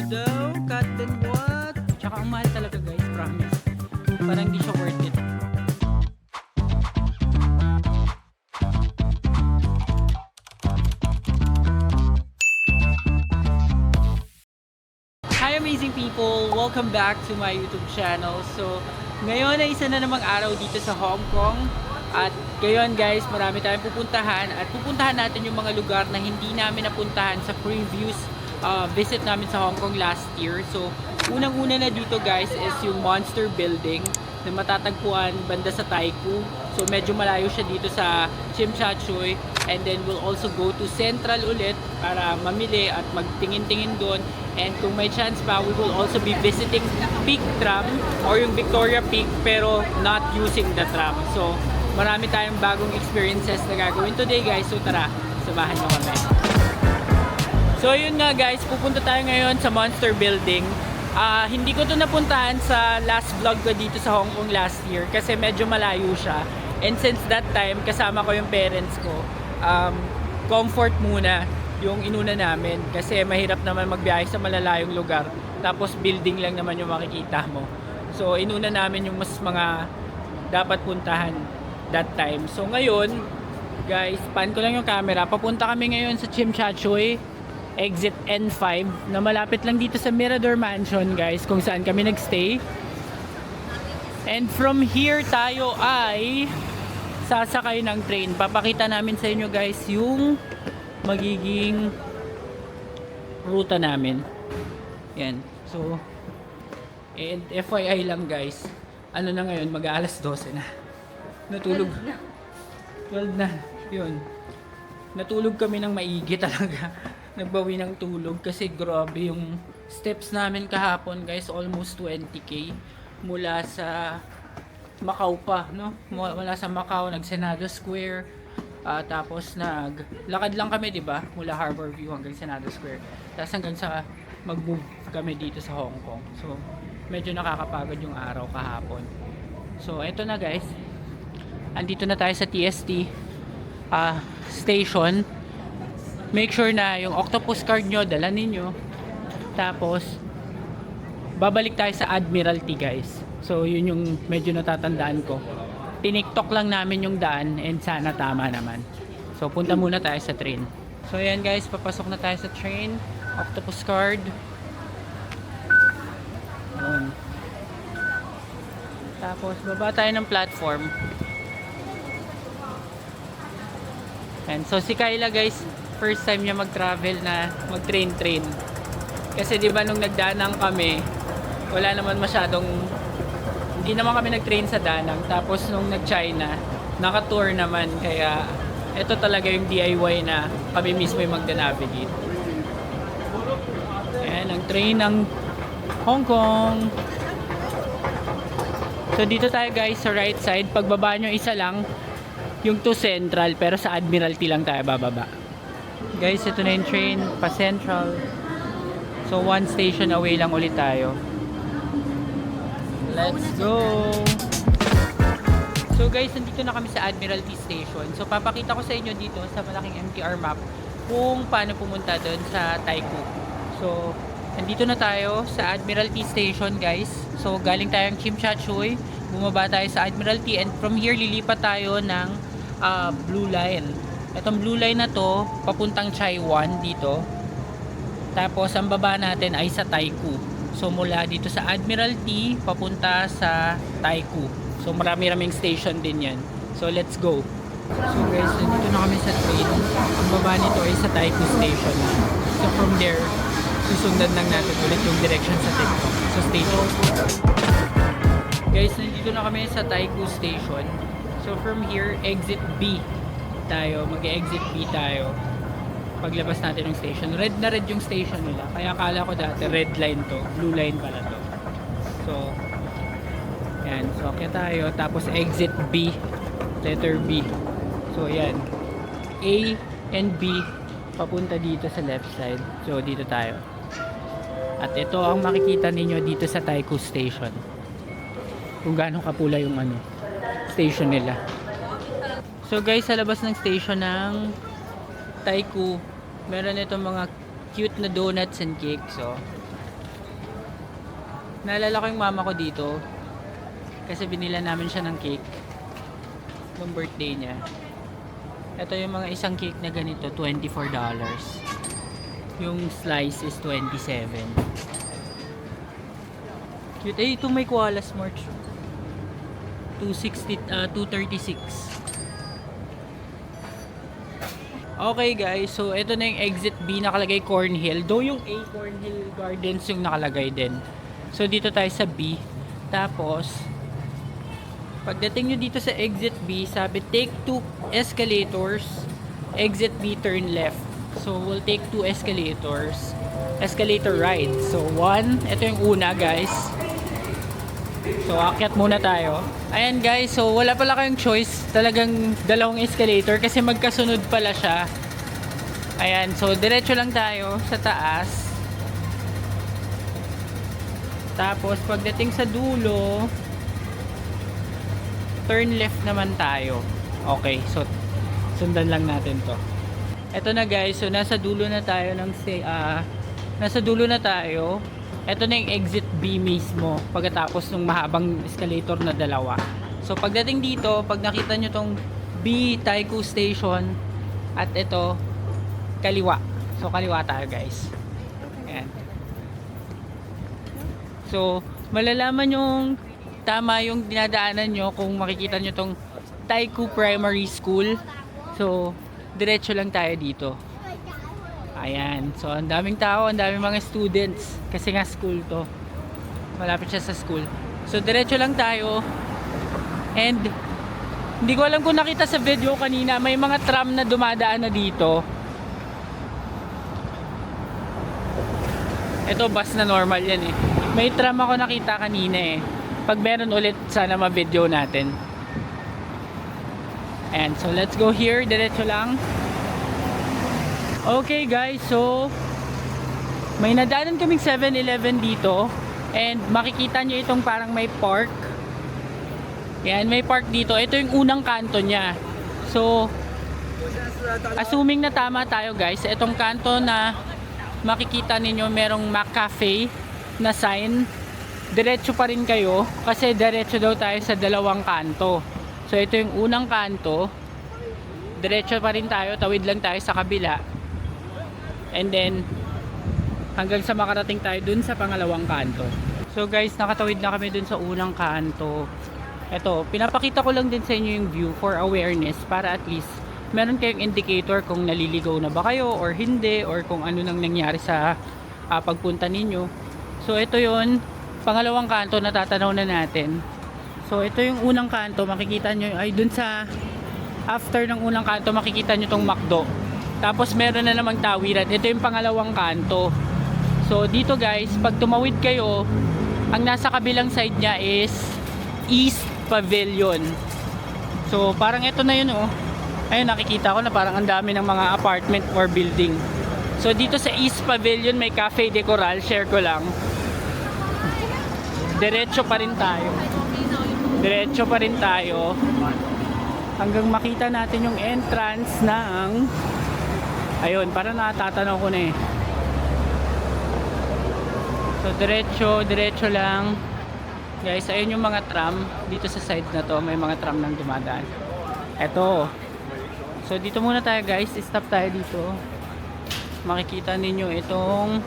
daw, cotton what? Tsaka ang mahal talaga guys, promise. Parang hindi siya worth it. Hi amazing people! Welcome back to my YouTube channel. So, ngayon ay isa na namang araw dito sa Hong Kong. At ngayon guys, marami tayong pupuntahan. At pupuntahan natin yung mga lugar na hindi namin napuntahan sa previous visit namin sa Hong Kong last year. So, unang-una na dito guys is yung Monster Building na matatagpuan banda sa Taikoo. So, medyo malayo siya dito sa Tsim Sha Tsui. And then, we'll also go to Central ulit para mamili at magtingin-tingin doon. And kung may chance pa, we will also be visiting Peak Tram or yung Victoria Peak pero not using the tram. So, marami tayong bagong experiences na gagawin today guys. So, tara, samahan nyo kami. So, yun nga guys, pupunta tayo ngayon sa Monster Building. Hindi ko to napuntahan sa last vlog ko dito sa Hong Kong last year kasi medyo malayo siya. And since that time, kasama ko yung parents ko, comfort muna yung inuna namin kasi mahirap naman magbiyahe sa malalayong lugar tapos building lang naman yung makikita mo. So inuna namin yung mas mga dapat puntahan that time. So ngayon guys, pan ko lang yung camera, papunta kami ngayon sa Tsim Sha Tsui exit N5 na malapit lang dito sa Mirador Mansion guys, kung saan kami nagstay. And from here tayo ay sasakay ng train. Papakita namin sa inyo guys yung magiging ruta namin. Yan. So, and FYI lang guys, ano na ngayon, mag-aalas 12 na. Natulog. 12 na. Yun. Natulog kami ng maigi talaga. Nagbawi ng tulog kasi grabe yung steps namin kahapon guys, almost 20k mula sa Macau pa, no? Mula sa Macau, nag-Senado Square. Tapos naglakad lang kami, 'di ba? Mula Harbor View hanggang Senado Square. Tapos hanggang sa mag-move kami dito sa Hong Kong. So, medyo nakakapagod yung araw kahapon. So, eto na guys. Andito na tayo sa TST station. Make sure na yung octopus card nyo, dala ninyo. Tapos, babalik tayo sa Admiralty guys. So, yun yung medyo natatandaan ko. Tiniktok lang namin yung daan and sana tama naman. So, punta muna tayo sa train. So, ayan guys, papasok na tayo sa train. Octopus card. Ayan. Tapos, baba tayo ng platform. And so, si Kyla guys, first time niya mag-travel na mag-train. Kasi 'di ba nung nagdanang kami, wala naman masyadong, hindi naman kami nag-train sa Danang. Tapos nung nag-China, naka-tour naman, kaya ito talaga yung DIY na kami mismo yung magda-navigate. Ayan ang train ng Hong Kong. So dito tayo guys sa right side. Pagbaba nyo isa lang yung to Central, pero sa Admiralty lang tayo bababa. Guys, ito na yung train pa Central. So, one station away lang ulit tayo. Let's go! So guys, nandito na kami sa Admiralty Station. So, papakita ko sa inyo dito sa malaking MTR map kung paano pumunta doon sa Taikoo. So, nandito na tayo sa Admiralty Station guys. So, galing tayong Tsim Sha Tsui. Bumaba tayo sa Admiralty and from here, lilipat tayo ng Blue Line. Itong blue line na to, papuntang Chai Wan dito. Tapos, ang baba natin ay sa Taikoo. So, mula dito sa Admiralty, papunta sa Taikoo. So, marami-raming station din yan. So, let's go. So, guys, dito na kami sa train. Ang baba nito ay sa Taikoo Station. So, from there, susundan lang natin ulit yung direction sa TikTok. Sa station. Guys, nandito na kami sa Taikoo Station. So, from here, exit B tayo, mag-exit B tayo paglabas natin ng station. Red na red yung station nila, kaya akala ko dati red line to, blue line pala to. So yan, so kaya tayo, tapos exit B, letter B. So yan, A and B papunta dito sa left side. So dito tayo, at ito ang makikita ninyo dito sa Taikoo Station kung gaano kapula yung station nila. So guys, sa labas ng station ng Taikoo, meron itong mga cute na donuts and cakes. So, Naalala ko yung mama ko dito. Kasi binila namin siya ng cake. Nung birthday niya. Ito yung mga isang cake na ganito, $24. Yung slice is 27. Cute. Eh, ito may koalas merch. 236. Okay guys, so ito na yung exit B, nakalagay Cornhill. Though yung A, Cornhill Gardens yung nakalagay din. So dito tayo sa B. Tapos, pagdating nyo dito sa exit B, sabi take 2 escalators. Exit B, turn left. So we'll take 2 escalators. Escalator ride. So 1, ito yung una guys. So akyat muna tayo. Ayan guys, so wala pala kayong choice. Talagang dalawang escalator kasi magkasunod pala siya. Ayan, so diretso lang tayo sa taas. Tapos pagdating sa dulo, turn left naman tayo. Okay, so sundan lang natin to. Eto na guys, so nasa dulo na tayo ng nasa dulo na tayo. Ito na yung exit B mismo pagkatapos ng mahabang escalator na dalawa. So pagdating dito, pag nakita nyo tong B Taikoo Station at ito kaliwa. So kaliwa tayo guys. Ayan. So malalaman yung tama yung dinadaanan nyo kung makikita nyo tong Taikoo Primary School. So diretso lang tayo dito. Ayan. So, ang daming tao, ang daming mga students. Kasi nga school to. Malapit siya sa school. So, diretso lang tayo. And, hindi ko alam kung nakita sa video kanina, may mga tram na dumadaan na dito. Ito, bus na normal yan eh. May tram ako nakita kanina eh. Pag meron ulit, sana ma-video natin. And, so let's go here. Diretso lang. Okay guys, so may nadaanan kaming 7-Eleven dito and makikita nyo itong parang may park. Yan, may park dito. Ito yung unang kanto niya. So, assuming na tama tayo guys, itong kanto na makikita ninyo merong McCafe na sign, diretso pa rin kayo kasi diretso daw tayo sa dalawang kanto. So, ito yung unang kanto. Diretso pa rin tayo, tawid lang tayo sa kabila. And then hanggang sa makarating tayo dun sa pangalawang kanto. So guys, nakatawid na kami dun sa unang kanto. Ito, pinapakita ko lang din sa inyo yung view for awareness para at least meron kayong indicator kung naliligaw na ba kayo or hindi, or kung ano nang nangyari sa pagpunta ninyo. So ito yon, pangalawang kanto na tatanaw na natin. So ito yung unang kanto, makikita nyo ay dun sa after ng unang kanto makikita nyo tong McDo. Tapos meron na namang tawiran. Ito yung pangalawang kanto. So dito guys, pag tumawid kayo, ang nasa kabilang side niya is East Pavilion. So parang ito na yun oh. Ayun, nakikita ko na parang ang dami ng mga apartment or building. So dito sa East Pavilion may Cafe de Coral, share ko lang. Diretso pa rin tayo. Diretso pa rin tayo hanggang makita natin yung entrance ng ayun, parang natatanaw ko na eh. So diretso lang guys. Ayun yung mga tram dito sa side na to, may mga tram nang dumadaan. Eto, so dito muna tayo guys, stop tayo dito. Makikita ninyo itong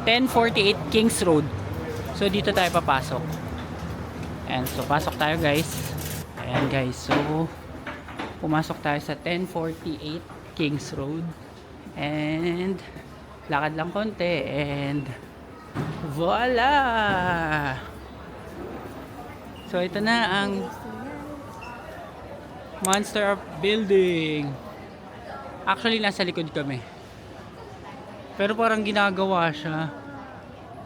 1048 Kings Road. So dito tayo papasok. Ayan, so pasok tayo guys. Ayan guys, so pumasok tayo sa 1048 Kings Road and lakad lang konti and voila! So ito na ang Monster Building. Actually nasa likod kami, pero parang ginagawa siya,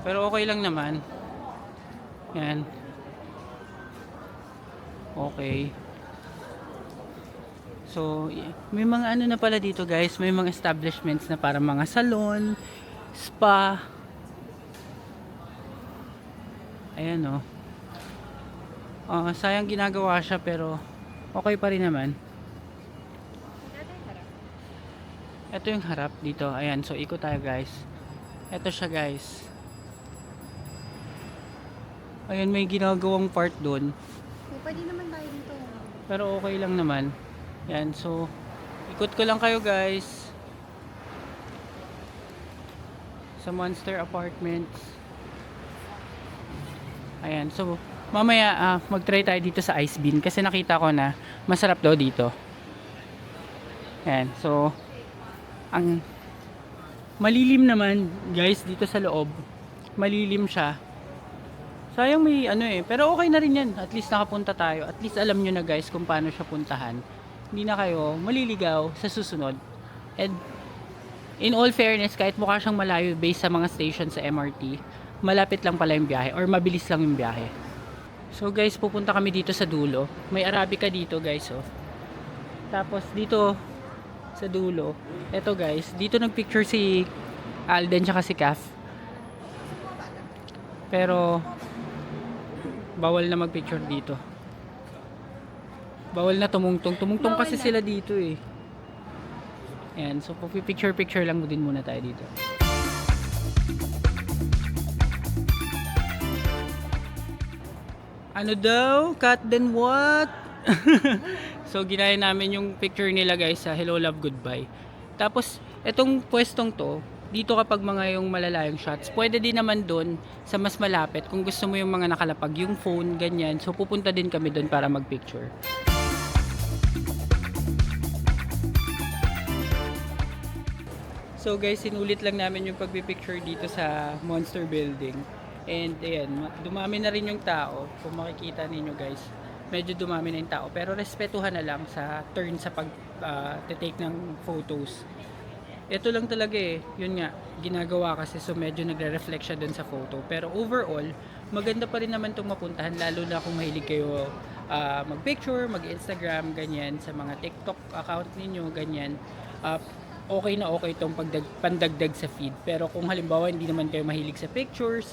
pero okay lang naman. Yan, okay. So, may mga ano na pala dito guys, may mga establishments na para mga salon, spa. Ayan oh. Sayang ginagawa siya pero okay pa rin naman. Ito yung harap dito. Ayan, so ikot tayo guys. Ito siya guys. Ayan, may ginagawang part doon. Pwede naman tayo dito. Pero okay lang naman. Yan, so ikot ko lang kayo guys sa Monster Apartments. Ayan, so mamaya mag-try tayo dito sa Ice Bean kasi nakita ko na masarap daw dito. Ayan, so ang malilim naman guys dito sa loob. Malilim siya. Sayang may ano pero okay na rin yan. At least nakapunta tayo. At least alam nyo na guys kung paano siya puntahan. Hindi na kayo maliligaw sa susunod. And in all fairness, kahit mukha siyang malayo based sa mga station sa MRT, malapit lang pala yung biyahe or mabilis lang yung biyahe. So guys, pupunta kami dito sa dulo. May Arabica dito guys, oh. Tapos dito sa dulo, eto guys, dito nagpicture si Alden tsaka si Kath. Pero bawal na magpicture dito. Bawal na tumungtong. Tumungtong kasi sila dito eh. Ayan, so picture lang din muna tayo dito. Ano daw? Cut then what? So ginaya namin yung picture nila guys sa Hello Love Goodbye. Tapos etong pwestong to, dito kapag mga yung malalayong shots, pwede din naman doon sa mas malapit kung gusto mo yung mga nakalapag, yung phone, ganyan. So pupunta din kami doon para magpicture. So guys, sinulit lang namin yung pagpipicture dito sa Monster Building. And ayan, dumami na rin yung tao. Kung makikita ninyo guys, medyo dumami na yung tao. Pero respetuhan na lang sa turn sa pag-take ng photos. Ito lang talaga yun nga, ginagawa kasi so medyo nagre-reflect siya dun sa photo. Pero overall, maganda pa rin naman itong mapuntahan, lalo na kung mahilig kayo mag-picture, mag-Instagram, ganyan, sa mga TikTok account ninyo, ganyan. Okay na okay itong pandagdag sa feed. Pero kung halimbawa hindi naman kayo mahilig sa pictures,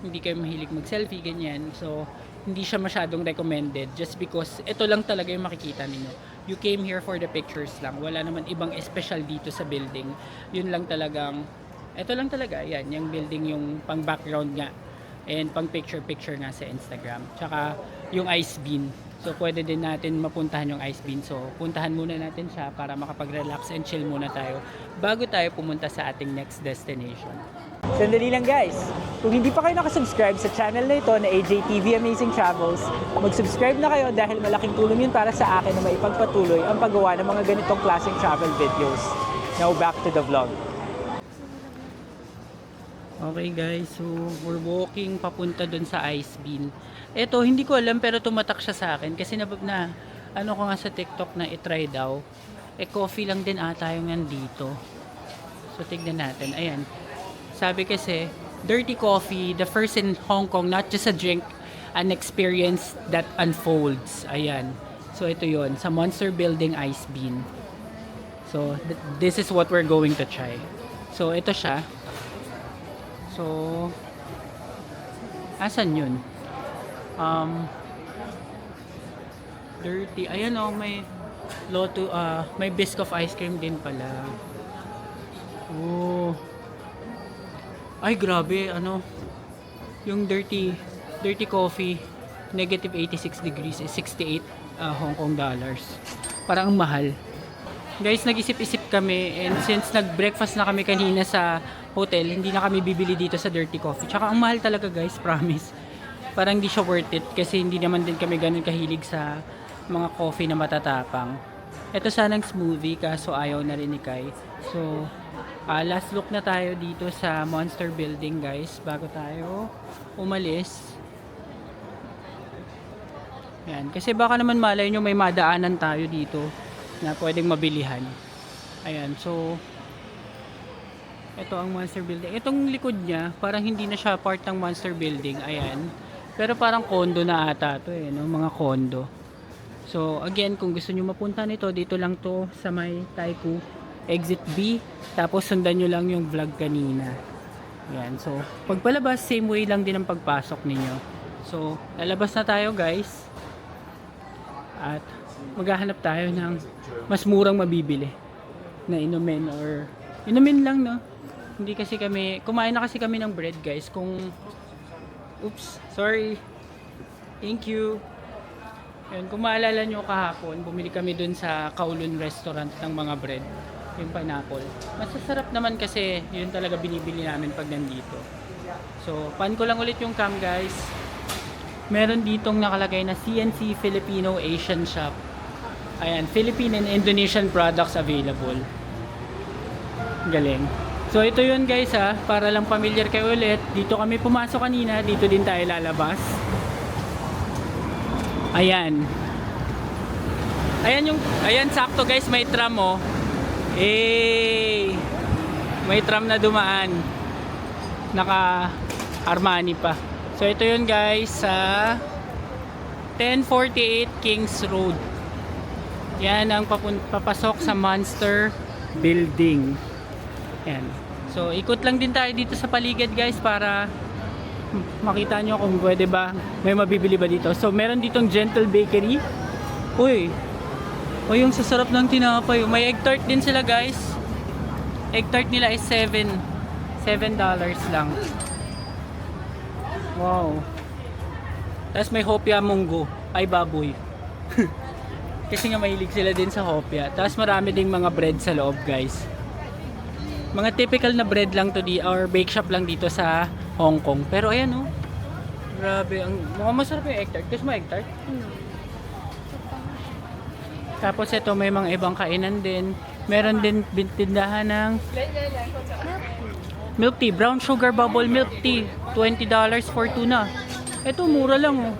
hindi kayo mahilig mag-selfie, ganyan, so hindi siya masyadong recommended just because ito lang talaga yung makikita ninyo. You came here for the pictures lang. Wala naman ibang special dito sa building. Yun lang talagang, ito lang talaga, yan, yung building yung pang background nga and pang picture nga sa Instagram. Tsaka yung Ice Bean. So pwede din natin mapuntahan yung Ice Bean. So puntahan muna natin siya para makapag-relax and chill muna tayo bago tayo pumunta sa ating next destination. Sandali lang guys, kung hindi pa kayo nakasubscribe sa channel na ito na AJTV Amazing Travels, mag-subscribe na kayo dahil malaking tulong yun para sa akin na maipagpatuloy ang paggawa ng mga ganitong klaseng travel videos. Now back to the vlog. Okay guys, so we're walking papunta dun sa Ice Bean. Ito, hindi ko alam pero tumatak siya sa akin kasi ano ko nga sa TikTok na itry daw. Coffee lang din ata yung nandito. So tignan natin, ayan. Sabi kasi, dirty coffee, the first in Hong Kong, not just a drink, an experience that unfolds. Ayan. So ito yon sa Monster Building Ice Bean. So this is what we're going to try. So ito siya. So asan yun? Dirty. Ayan may may Biscoff ice cream din pala. Oh. Ay grabe, yung dirty coffee, negative 86 degrees is 68 Hong Kong dollars. Parang mahal. Guys, nag-isip-isip kami and since nag-breakfast na kami kanina sa hotel, hindi na kami bibili dito sa dirty coffee. Tsaka ang mahal talaga guys, promise. Parang hindi siya worth it kasi hindi naman din kami ganun kahilig sa mga coffee na matatapang. Ito sanang smoothie kaso ayaw na rin ni Kai. So, last look na tayo dito sa Monster Building guys bago tayo umalis. Yan, kasi baka naman malay nyo may madaanan tayo dito na pwedeng mabilihan. Ayan, so ito ang Monster Building. Itong likod niya, parang hindi na siya part ng Monster Building. Ayan. Pero parang condo na ata to no? Mga condo. So, again, kung gusto nyo mapunta nito, dito lang to sa may Taikoo Exit B. Tapos, sundan nyo lang yung vlog kanina. Ayan. So, pagpalabas, same way lang din ang pagpasok ninyo. So, lalabas na tayo, guys. At, maghahanap tayo ng mas murang mabibili na inumin or inumin lang, no? Hindi kasi kami, kumain na kasi kami ng bread, guys. Kung Oops, sorry. Thank you. Ayun, kung maalala nyo kahapon, bumili kami dun sa Kowloon Restaurant ng mga bread. Yung pineapple. Masasarap naman kasi yun talaga binibili namin pag nandito. So, pan ko lang ulit yung cam guys. Meron ditong nakalagay na CNC Filipino Asian Shop. Ayan, Philippine and Indonesian products available. Galing. So, ito yun guys ha, para lang familiar kayo ulit. Dito kami pumasok kanina, dito din tayo lalabas. Ayan. Ayan sakto guys, may tram oh. May tram na dumaan. Naka Armani pa. So ito yun guys sa 1048 Kings Road. Yan ang papasok sa Monster Building. Yan. So ikot lang din tayo dito sa paligid guys para makita nyo kung pwede ba may mabibili ba dito. So meron ditong Gentle Bakery. Uy, yung sasarap ng tinapay. May egg tart din sila guys. Egg tart nila is $7 lang. Wow. Tapos may hopya munggo. Ay baboy. Kasi nga mahilig sila din sa hopya. Tapos marami ding mga bread sa loob guys. Mga typical na bread lang to or bake shop lang dito sa Hong Kong. Pero ayan oh. Grabe. Mukhang masarap yung egg tart. Gusto mo egg tart? Tapos ito may mga ibang kainan din. Meron din tindahan ng milk tea. Brown sugar bubble milk tea. $20 for tuna. Ito mura lang oh.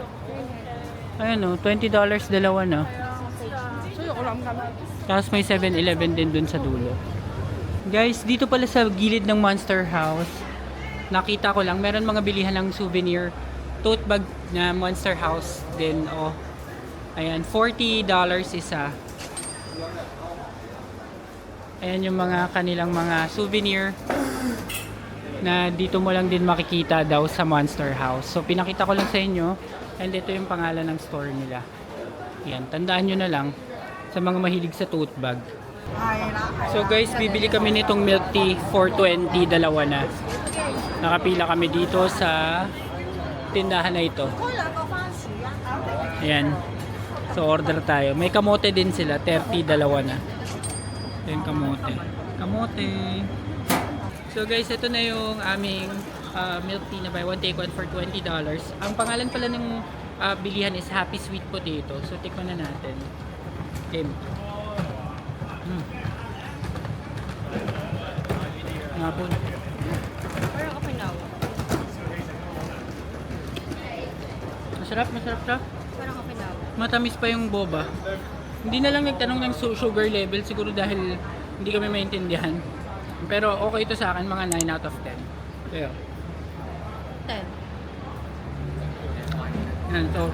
Ayan oh. $20 dalawa na. Tapos may 7-Eleven din dun sa dulo. Guys, dito pala sa gilid ng Monster House, nakita ko lang, meron mga bilihan ng souvenir tote bag na Monster House din. Oh. Ayan, $40 isa. Ayan yung mga kanilang mga souvenir na dito mo lang din makikita daw sa Monster House. So, pinakita ko lang sa inyo. And ito yung pangalan ng store nila. Ayan, tandaan nyo na lang sa mga mahilig sa tote bag. So guys, bibili kami nitong milk tea for $20, dalawa na. Nakapila kami dito sa tindahan na ito. Ayan. So order tayo. May kamote din sila, $30, dalawa na. Ayan, kamote. Kamote. So guys, ito na yung aming milk tea na buy one take one for $20. Ang pangalan pala ng bilihan is Happy Sweet Potato. So tikman na natin. Okay. Ngapon. Parang okay now. Masarap siya. Parang okay now. Matamis pa yung boba. Hindi na lang nagtanong ng sugar level siguro dahil hindi kami maintindihan. Pero okay ito sa akin, mga 9 out of 10. Kaya. 10. Yan, so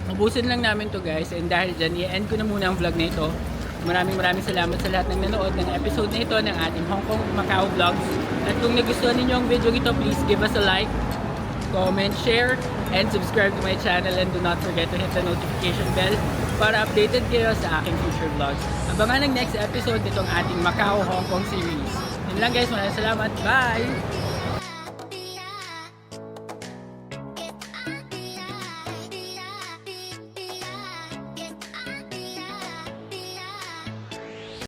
ubusin lang namin to guys, and dahil dyan i-end ko na muna ang vlog na ito. Maraming salamat sa lahat ng nanood ng episode na ito ng ating Hong Kong Macau Vlogs. At kung nagustuhan ninyo ang video ito, please give us a like, comment, share, and subscribe to my channel, and do not forget to hit the notification bell para updated kayo sa aking future vlogs. Abangan ang next episode nitong ating Macau Hong Kong series. Yun lang guys, maraming salamat. Bye!